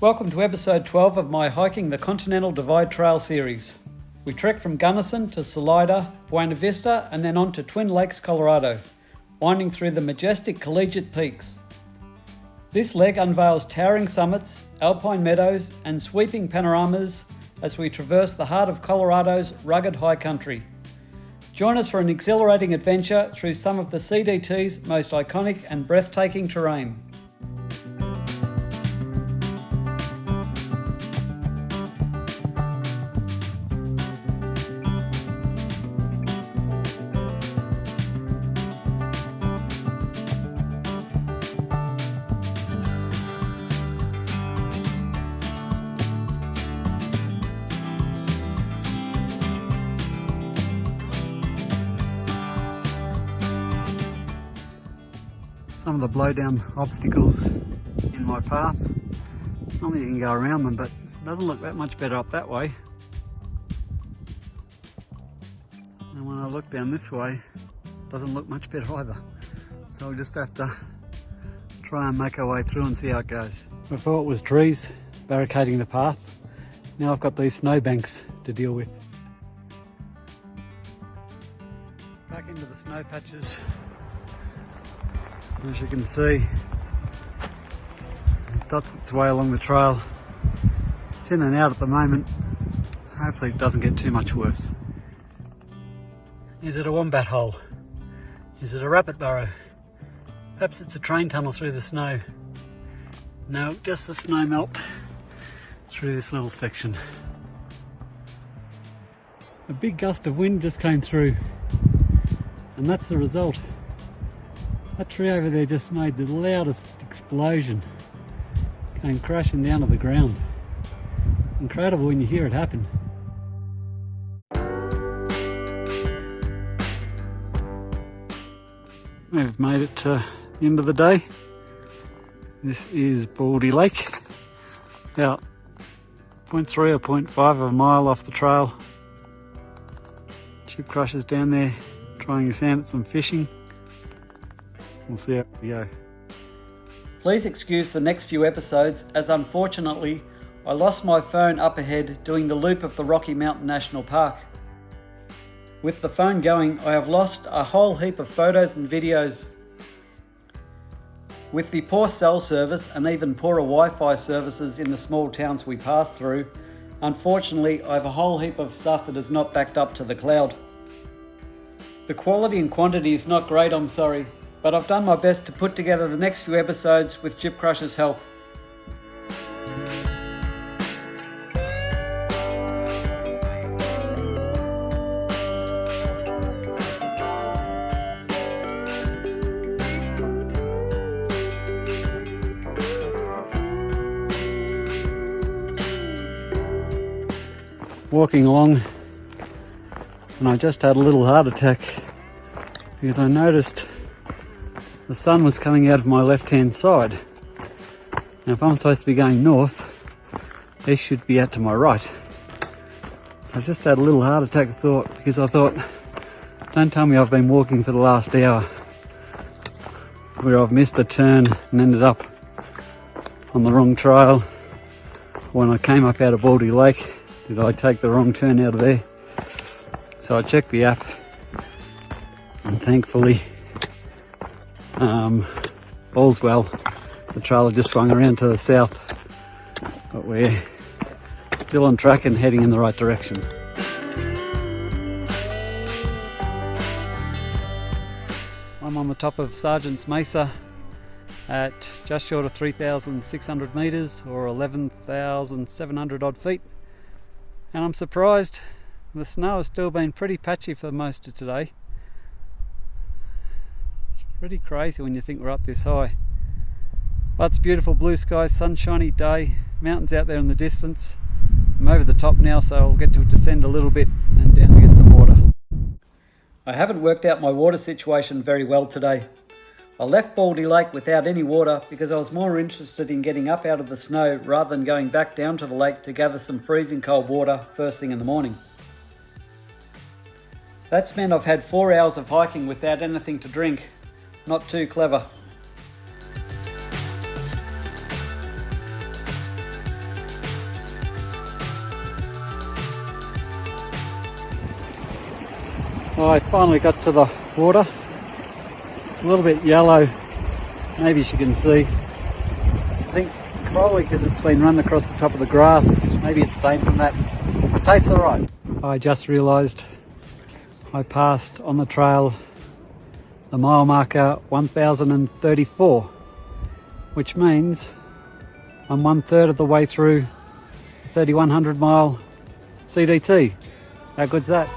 Welcome to episode 12 of my Hiking the Continental Divide Trail series. We trek from Gunnison to Salida Buena Vista and then on to Twin Lakes, Colorado, winding through the majestic Collegiate Peaks. This leg unveils towering summits, alpine meadows and sweeping panoramas as we traverse the heart of Colorado's rugged high country. Join us for an exhilarating adventure through some of the CDT's most iconic and breathtaking terrain. Some of the blowdown obstacles in my path. Normally you can go around them, but it doesn't look that much better up that way. And when I look down this way, it doesn't look much better either. So we'll just have to try and make our way through and see how it goes. Before it was trees barricading the path. Now I've got these snowbanks to deal with. Back into the snow patches. As you can see, it dots its way along the trail. It's in and out at the moment. Hopefully it doesn't get too much worse. Is it a wombat hole? Is it a rabbit burrow? Perhaps it's a train tunnel through the snow. No, just the snow melt through this little section. A big gust of wind just came through, and that's the result. That tree over there just made the loudest explosion. Came crashing down to the ground. Incredible when you hear it happen. We've made it to the end of the day. This is Baldy Lake. About 0.3 or 0.5 of a mile off the trail. Chip crushers down there trying his hand at some fishing. We'll see how we go. Please excuse the next few episodes as unfortunately I lost my phone up ahead doing the loop of the Rocky Mountain National Park. With the phone going, I have lost a whole heap of photos and videos. With the poor cell service and even poorer Wi-Fi services in the small towns we pass through, unfortunately I have a whole heap of stuff that is not backed up to the cloud. The quality and quantity is not great, I'm sorry. But I've done my best to put together the next few episodes with Chip Crusher's help. Walking along, and I just had a little heart attack because I noticed the sun was coming out of my left-hand side. Now if I'm supposed to be going north, this should be out to my right. So I just had a little heart attack thought, because I thought, don't tell me I've been walking for the last hour where I've missed a turn and ended up on the wrong trail. When I came up out of Baldy Lake, did I take the wrong turn out of there? So I checked the app, and thankfully all's well. The trail just swung around to the south, but we're still on track and heading in the right direction. I'm on the top of Sergeant's Mesa at just short of 3,600 metres or 11,700 odd feet, and I'm surprised the snow has still been pretty patchy for most of today. Pretty crazy when you think we're up this high. But it's a beautiful blue sky, sunshiny day, mountains out there in the distance. I'm over the top now, so I'll get to descend a little bit and down to get some water. I haven't worked out my water situation very well today. I left Baldy Lake without any water because I was more interested in getting up out of the snow rather than going back down to the lake to gather some freezing cold water first thing in the morning. That's meant I've had 4 hours of hiking without anything to drink. Not too clever. Well, I finally got to the water. It's a little bit yellow, maybe you can see. I think probably because it's been run across the top of the grass. Maybe it's stained from that. It tastes alright. I just realised I passed on the trail the mile marker 1034, which means I'm 1/3 of the way through the 3100 mile CDT. How good's that?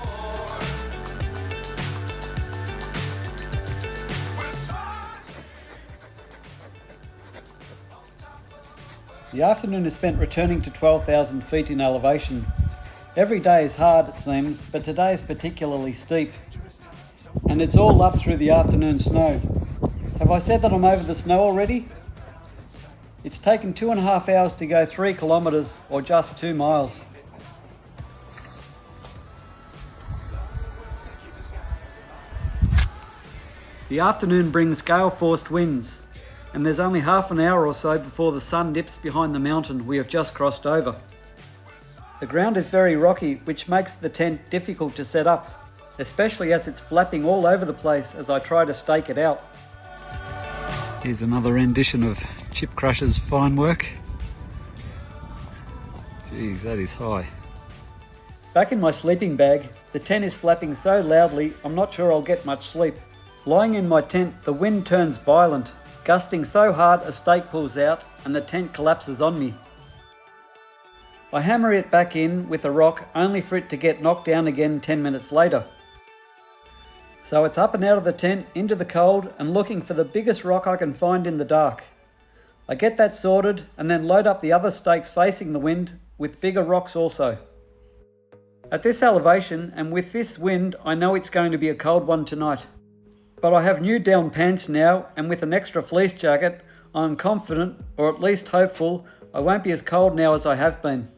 The afternoon is spent returning to 12,000 feet in elevation. Every day is hard, it seems, but today is particularly steep. And it's all up through the afternoon snow. Have I said that I'm over the snow already? It's taken 2.5 hours to go 3 kilometres, or just 2 miles. The afternoon brings gale-forced winds, and there's only half an hour or so before the sun dips behind the mountain we have just crossed over. The ground is very rocky, which makes the tent difficult to set up, especially as it's flapping all over the place as I try to stake it out. Here's another rendition of Chip Crusher's fine work. Geez, that is high. Back in my sleeping bag, the tent is flapping so loudly I'm not sure I'll get much sleep. Lying in my tent, the wind turns violent, gusting so hard a stake pulls out and the tent collapses on me. I hammer it back in with a rock only for it to get knocked down again 10 minutes later. So it's up and out of the tent, into the cold, and looking for the biggest rock I can find in the dark. I get that sorted and then load up the other stakes facing the wind with bigger rocks also. At this elevation and with this wind, I know it's going to be a cold one tonight. But I have new down pants now, and with an extra fleece jacket, I'm confident, or at least hopeful, I won't be as cold now as I have been.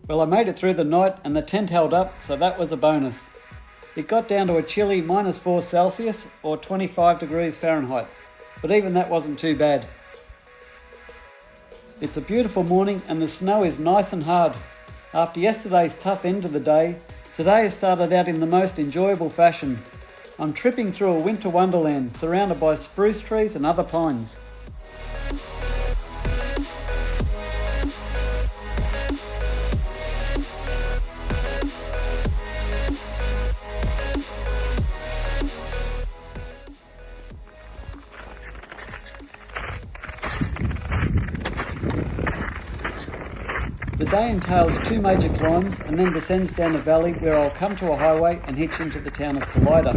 Well, I made it through the night and the tent held up, so that was a bonus. It got down to a chilly -4 Celsius or 25 degrees Fahrenheit, but even that wasn't too bad. It's a beautiful morning and the snow is nice and hard. After yesterday's tough end of the day, today has started out in the most enjoyable fashion. I'm tripping through a winter wonderland surrounded by spruce trees and other pines. The day entails 2 major climbs and then descends down a valley where I'll come to a highway and hitch into the town of Salida.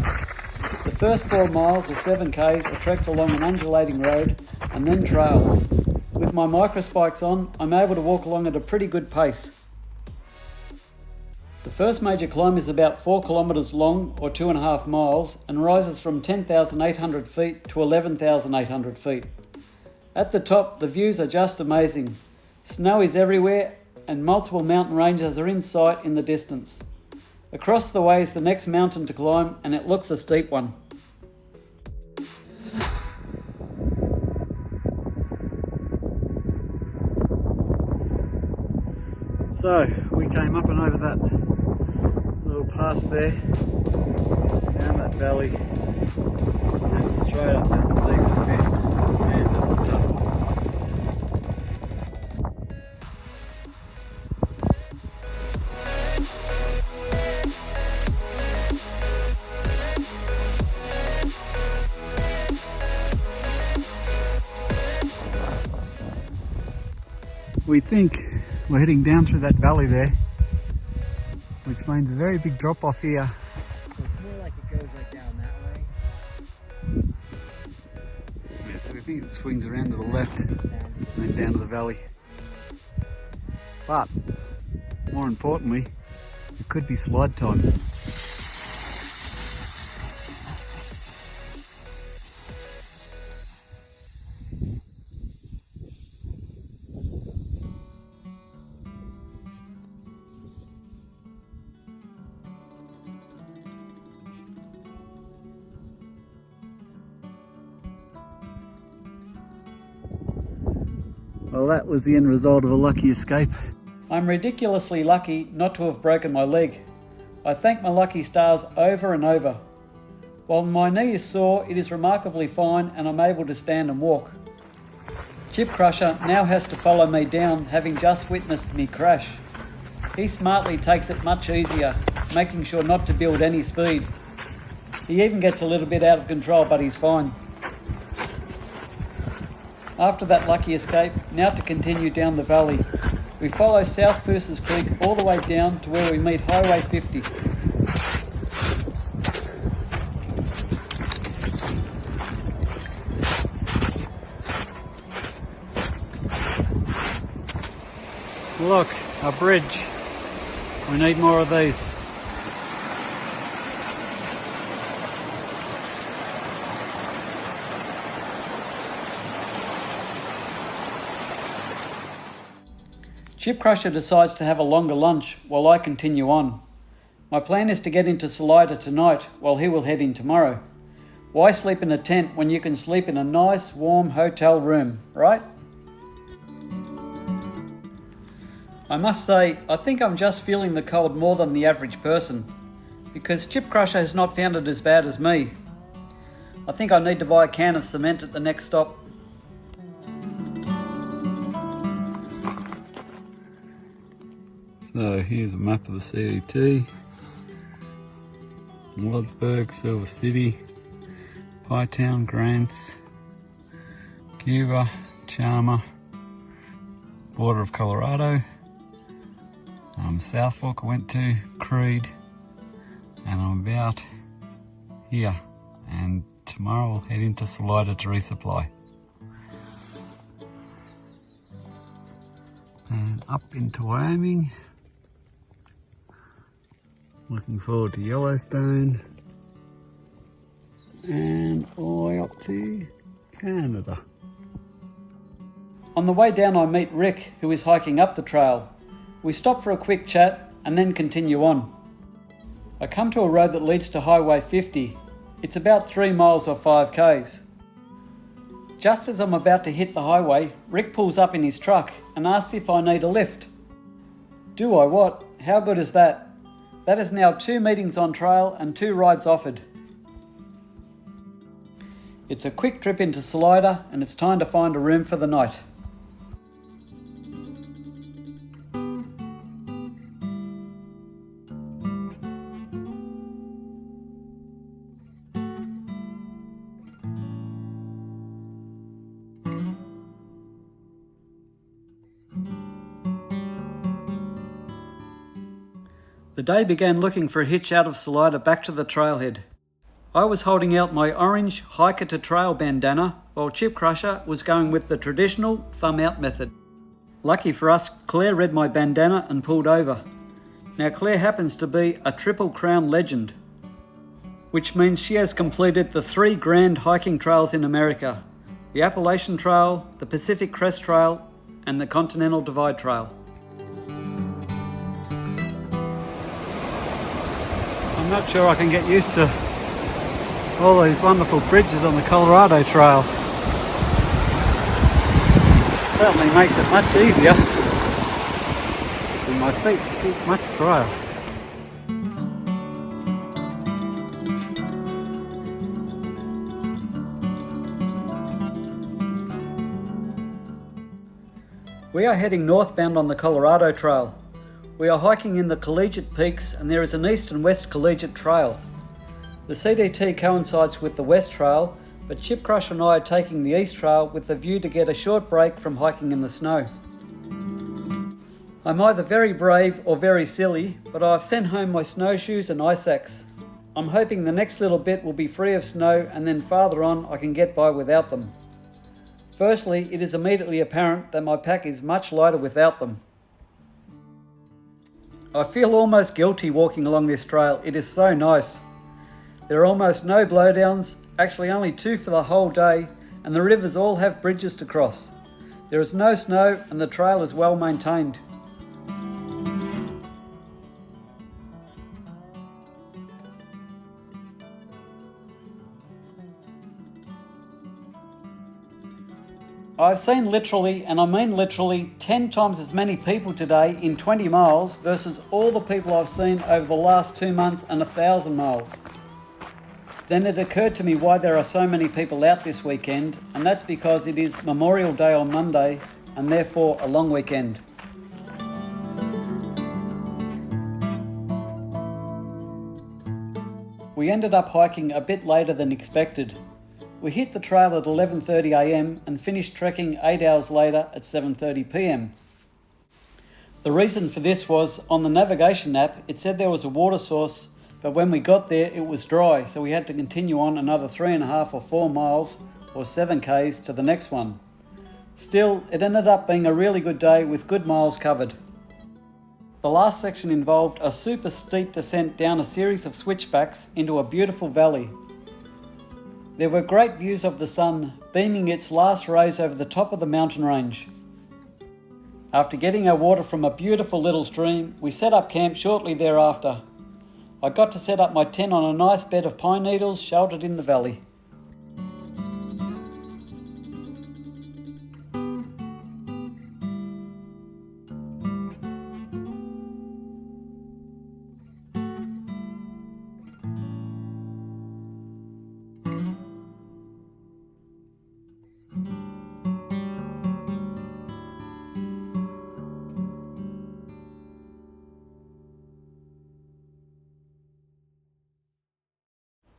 The first 4 miles or 7 k's are trekked along an undulating road and then trail. With my microspikes on, I'm able to walk along at a pretty good pace. The first major climb is about 4 kilometres long or 2.5 miles and rises from 10,800 feet to 11,800 feet. At the top, the views are just amazing. Snow is everywhere and multiple mountain ranges are in sight in the distance. Across the way is the next mountain to climb and it looks a steep one. So we came up and over that little pass there, down that valley and straight up that steep bit. Man, that was tough. We think we're heading down through that valley there, which means a very big drop off here. So it's more like it goes like down that way. Yeah, so we think it swings around to the left and then down to the valley. But more importantly, it could be slide time. Well, that was the end result of a lucky escape. I'm ridiculously lucky not to have broken my leg. I thank my lucky stars over and over. While my knee is sore, it is remarkably fine and I'm able to stand and walk. Chip Crusher now has to follow me down, having just witnessed me crash. He smartly takes it much easier, making sure not to build any speed. He even gets a little bit out of control, but he's fine. After that lucky escape, now to continue down the valley. We follow South Furses Creek all the way down to where we meet Highway 50. Look, a bridge. We need more of these. Chip Crusher decides to have a longer lunch while I continue on. My plan is to get into Salida tonight while he will head in tomorrow. Why sleep in a tent when you can sleep in a nice warm hotel room, right? I must say, I think I'm just feeling the cold more than the average person, because Chip Crusher has not found it as bad as me. I think I need to buy a can of cement at the next stop. So here's a map of the CDT. Wadsburg, Silver City, Pytown, Grants, Cuba, Charmer, border of Colorado, South Fork I went to, Creed, and I'm about here, and tomorrow I'll head into Salida to resupply. And up into Wyoming, looking forward to Yellowstone, and all the way up to Canada. On the way down I meet Rick, who is hiking up the trail. We stop for a quick chat and then continue on. I come to a road that leads to Highway 50. It's about 3 miles or 5 k's. Just as I'm about to hit the highway, Rick pulls up in his truck and asks if I need a lift. Do I what? How good is that? That is now 2 meetings on trail and 2 rides offered. It's a quick trip into Salida and it's time to find a room for the night. The day began looking for a hitch out of Salida back to the trailhead. I was holding out my orange hiker to trail bandana while Chip Crusher was going with the traditional thumb out method. Lucky for us, Claire read my bandana and pulled over. Now Claire happens to be a Triple Crown legend, which means she has completed the 3 grand hiking trails in America: the Appalachian Trail, the Pacific Crest Trail, and the Continental Divide Trail. I'm not sure I can get used to all these wonderful bridges on the Colorado Trail. Certainly makes it much easier, and my feet keep much drier. We are heading northbound on the Colorado Trail. We are hiking in the Collegiate Peaks and there is an east and west collegiate trail. The CDT coincides with the west trail, but Chip Crusher and I are taking the east trail with the view to get a short break from hiking in the snow. I'm either very brave or very silly, but I've sent home my snowshoes and ice axe. I'm hoping the next little bit will be free of snow and then farther on I can get by without them. Firstly, it is immediately apparent that my pack is much lighter without them. I feel almost guilty walking along this trail. It is so nice. There are almost no blowdowns, actually only 2 for the whole day, and the rivers all have bridges to cross. There is no snow and the trail is well maintained. I've seen literally, and I mean literally, 10 times as many people today in 20 miles versus all the people I've seen over the last 2 months and 1,000 miles. Then it occurred to me why there are so many people out this weekend, and that's because it is Memorial Day on Monday and therefore a long weekend. We ended up hiking a bit later than expected. We hit the trail at 11:30 am and finished trekking 8 hours later at 7:30 pm. The reason for this was, on the navigation app, it said there was a water source, but when we got there it was dry, so we had to continue on another 3.5 or 4 miles or 7 k's to the next one. Still, it ended up being a really good day with good miles covered. The last section involved a super steep descent down a series of switchbacks into a beautiful valley. There were great views of the sun beaming its last rays over the top of the mountain range. After getting our water from a beautiful little stream, we set up camp shortly thereafter. I got to set up my tent on a nice bed of pine needles sheltered in the valley.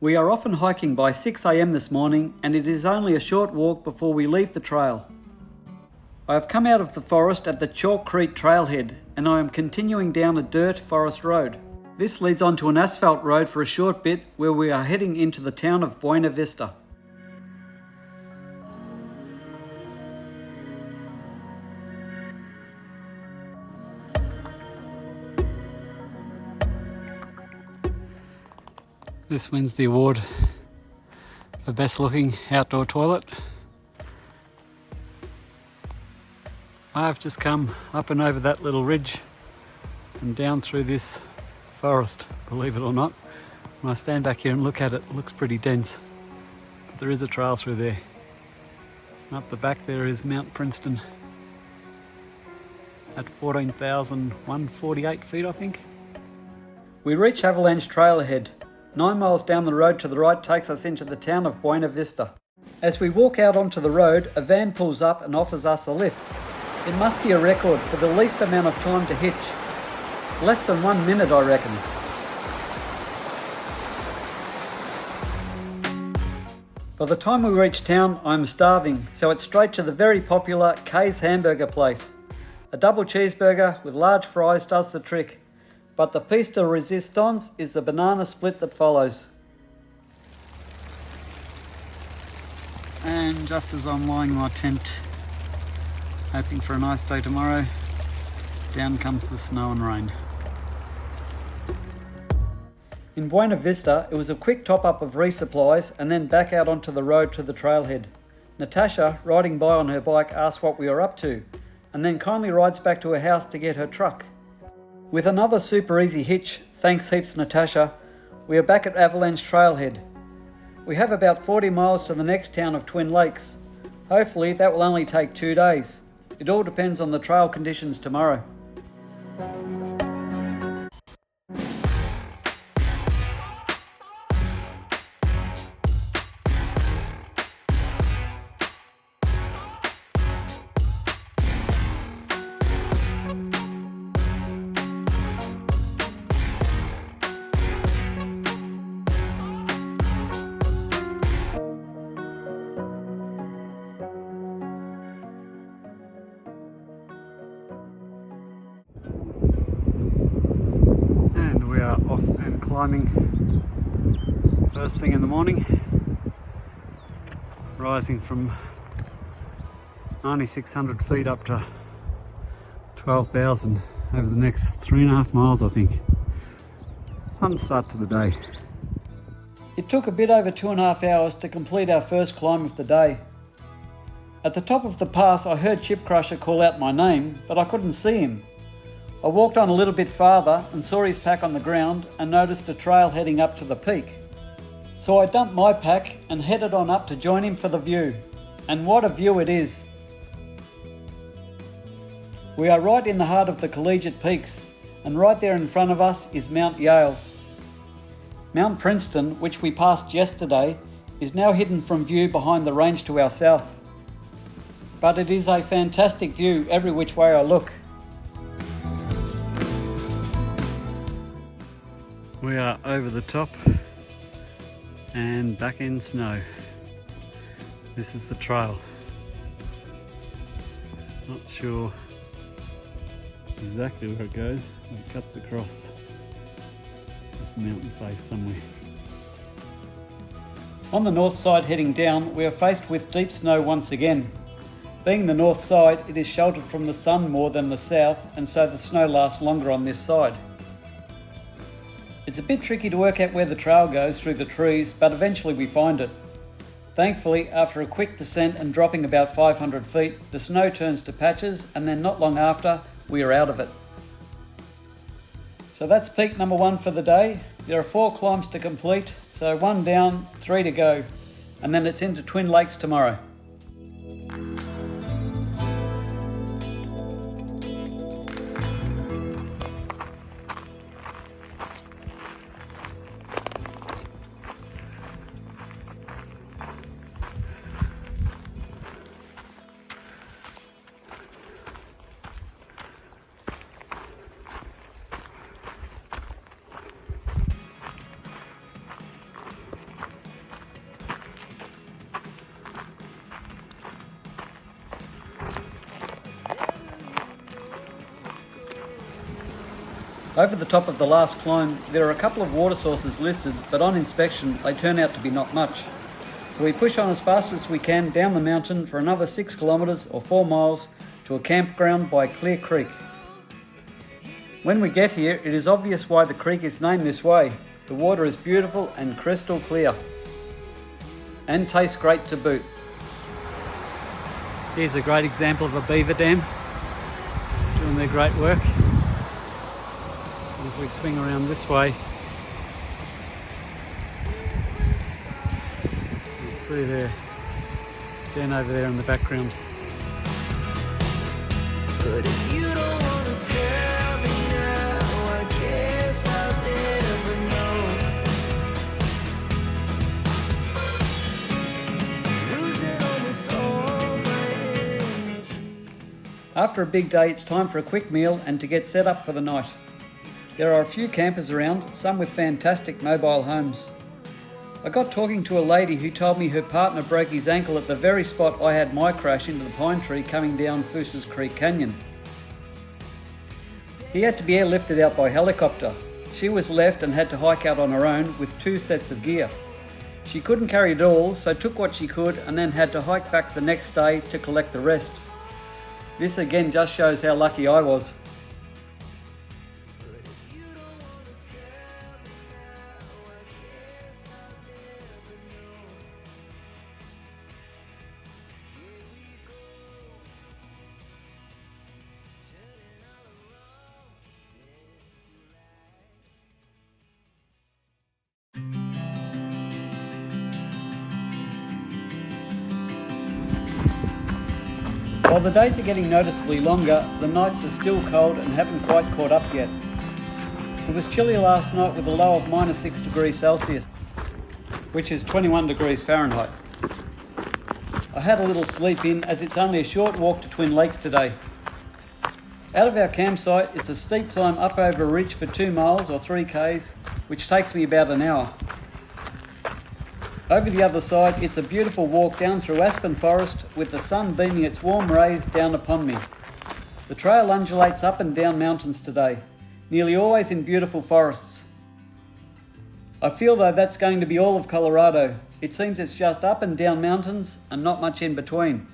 We are often hiking by 6 am this morning, and it is only a short walk before we leave the trail. I have come out of the forest at the Chalk Creek trailhead, and I am continuing down a dirt forest road. This leads onto an asphalt road for a short bit where we are heading into the town of Buena Vista. This wins the award for best looking outdoor toilet. I've just come up and over that little ridge and down through this forest, believe it or not. When I stand back here and look at it, it looks pretty dense, but there is a trail through there. And up the back there is Mount Princeton at 14,148 feet, I think. We reach Avalanche Trail ahead. 9 miles down the road to the right takes us into the town of Buena Vista. As we walk out onto the road, a van pulls up and offers us a lift. It must be a record for the least amount of time to hitch. Less than 1 minute, I reckon. By the time we reach town, I'm starving, so it's straight to the very popular Kay's hamburger place. A double cheeseburger with large fries does the trick. But the piece de resistance is the banana split that follows. And just as I'm lying in my tent, hoping for a nice day tomorrow, down comes the snow and rain. In Buena Vista, it was a quick top-up of resupplies and then back out onto the road to the trailhead. Natasha, riding by on her bike, asks what we are up to, and then kindly rides back to her house to get her truck. With another super easy hitch, thanks heaps Natasha, we are back at Avalanche Trailhead. We have about 40 miles to the next town of Twin Lakes. Hopefully that will only take 2 days. It all depends on the trail conditions tomorrow. Off and climbing first thing in the morning, rising from 9,600 feet up to 12,000 over the next 3.5 miles, I think. Fun start to the day. It took a bit over 2.5 hours to complete our first climb of the day. At the top of the pass I heard Chip Crusher call out my name, but I couldn't see him. I walked on a little bit farther and saw his pack on the ground and noticed a trail heading up to the peak. So I dumped my pack and headed on up to join him for the view. And what a view it is! We are right in the heart of the Collegiate Peaks, and right there in front of us is Mount Yale. Mount Princeton, which we passed yesterday, is now hidden from view behind the range to our south. But it is a fantastic view every which way I look. We are over the top and back in snow. This is the trail. Not sure exactly where it goes, but it cuts across this mountain face somewhere. On the north side heading down, we are faced with deep snow once again. Being the north side, it is sheltered from the sun more than the south, and so the snow lasts longer on this side. It's a bit tricky to work out where the trail goes through the trees, but eventually we find it. Thankfully, after a quick descent and dropping about 500 feet, the snow turns to patches, and then not long after, we are out of it. So that's peak number 1 for the day. There are 4 climbs to complete, so 1 down, 3 to go, and then it's into Twin Lakes tomorrow. Over the top of the last climb, there are a couple of water sources listed, but on inspection they turn out to be not much. So we push on as fast as we can down the mountain for another 6 kilometres or 4 miles to a campground by Clear Creek. When we get here, it is obvious why the creek is named this way. The water is beautiful and crystal clear. And tastes great to boot. Here's a great example of a beaver dam doing their great work. If we swing around this way, you see there, Den over there in the background. But if you don't want to tell me now, I guess I'll never know. Losing almost all my energy. After a big day, it's time for a quick meal and to get set up for the night. There are a few campers around, some with fantastic mobile homes. I got talking to a lady who told me her partner broke his ankle at the very spot I had my crash into the pine tree coming down Foos's Creek Canyon. He had to be airlifted out by helicopter. She was left and had to hike out on her own with 2 sets of gear. She couldn't carry it all, so took what she could and then had to hike back the next day to collect the rest. This again just shows how lucky I was. While the days are getting noticeably longer, the nights are still cold and haven't quite caught up yet. It was chilly last night with a low of -6 degrees Celsius, which is 21 degrees Fahrenheit. I had a little sleep in as it's only a short walk to Twin Lakes today. Out of our campsite, it's a steep climb up over a ridge for 2 miles or 3 k's, which takes me about an hour. Over the other side, it's a beautiful walk down through aspen forest with the sun beaming its warm rays down upon me. The trail undulates up and down mountains today, nearly always in beautiful forests. I feel though that's going to be all of Colorado. It seems it's just up and down mountains and not much in between.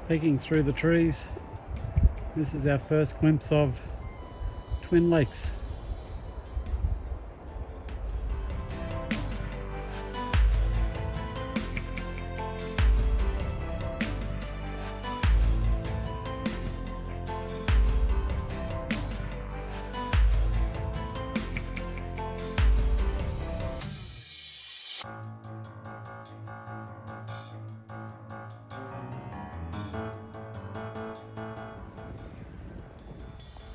Peeking through the trees, this is our first glimpse of Twin Lakes.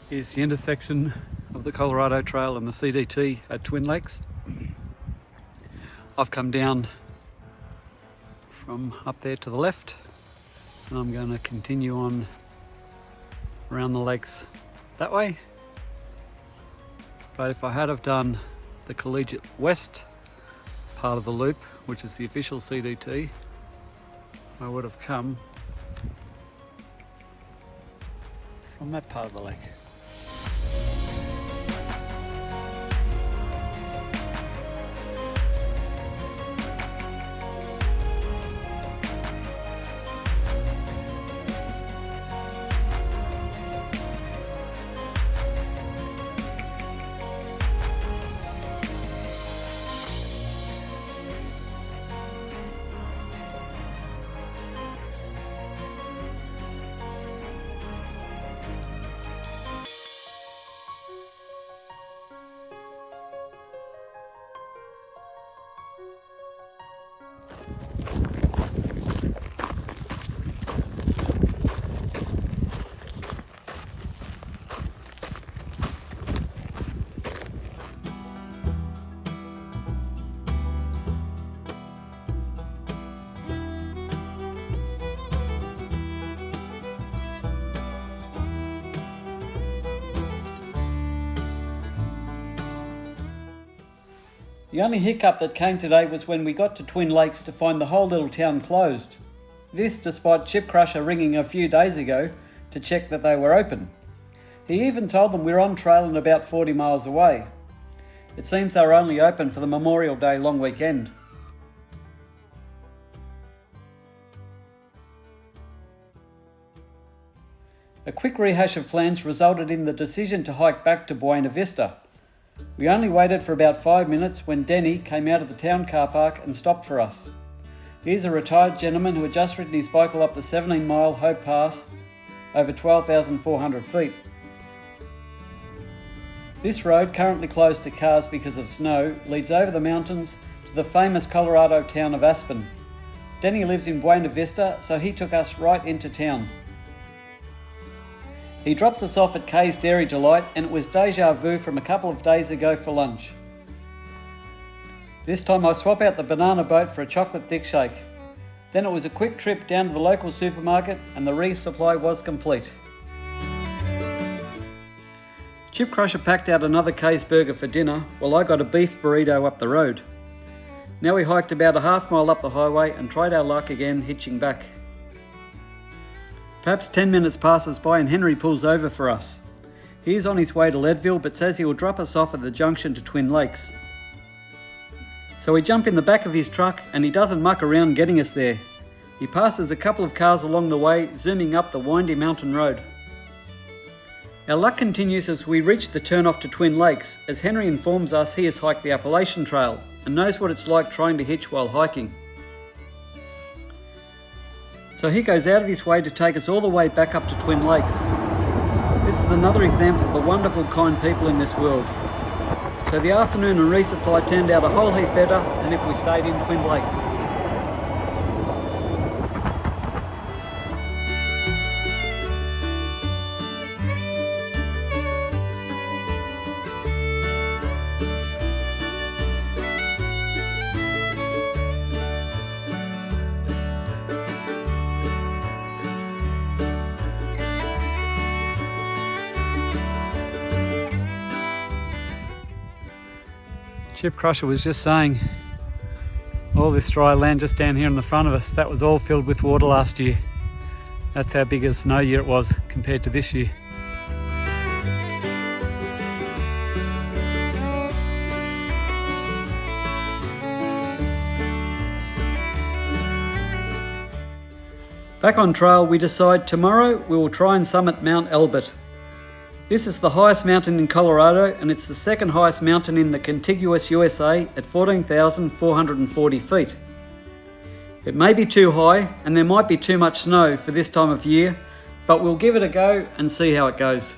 Here's the intersection of the Colorado Trail and the CDT at Twin Lakes. I've come down from up there to the left and I'm going to continue on around the lakes that way. But if I had have done the Collegiate West part of the loop, which is the official CDT, I would have come from that part of the lake. The only hiccup that came today was when we got to Twin Lakes to find the whole little town closed. This despite Chip Crusher ringing a few days ago to check that they were open. He even told them we're on trail and about 40 miles away. It seems they were only open for the Memorial Day long weekend. A quick rehash of plans resulted in the decision to hike back to Buena Vista. We only waited for about 5 minutes when Denny came out of the town car park and stopped for us. He's a retired gentleman who had just ridden his bicycle up the 17-mile Hope Pass over 12,400 feet. This road, currently closed to cars because of snow, leads over the mountains to the famous Colorado town of Aspen. Denny lives in Buena Vista, so he took us right into town. He drops us off at Kay's Dairy Delight and it was deja vu from a couple of days ago for lunch. This time I swap out the banana boat for a chocolate thick shake. Then it was a quick trip down to the local supermarket and the resupply was complete. Chip Crusher packed out another Kay's burger for dinner while I got a beef burrito up the road. Now we hiked about a half mile up the highway and tried our luck again hitching back. Perhaps 10 minutes passes by and Henry pulls over for us. He is on his way to Leadville but says he will drop us off at the junction to Twin Lakes. So we jump in the back of his truck and he doesn't muck around getting us there. He passes a couple of cars along the way, zooming up the windy mountain road. Our luck continues as we reach the turnoff to Twin Lakes, as Henry informs us he has hiked the Appalachian Trail and knows what it's like trying to hitch while hiking. So he goes out of his way to take us all the way back up to Twin Lakes. This is another example of the wonderful, kind people in this world. So the afternoon and resupply turned out a whole heap better than if we stayed in Twin Lakes. Chip Crusher was just saying all this dry land just down here in the front of us, that was all filled with water last year. That's how big a snow year it was compared to this year. Back on trail, we decide tomorrow we will try and summit Mount Elbert. This is the highest mountain in Colorado, and it's the second highest mountain in the contiguous USA at 14,440 feet. It may be too high and there might be too much snow for this time of year, but we'll give it a go and see how it goes.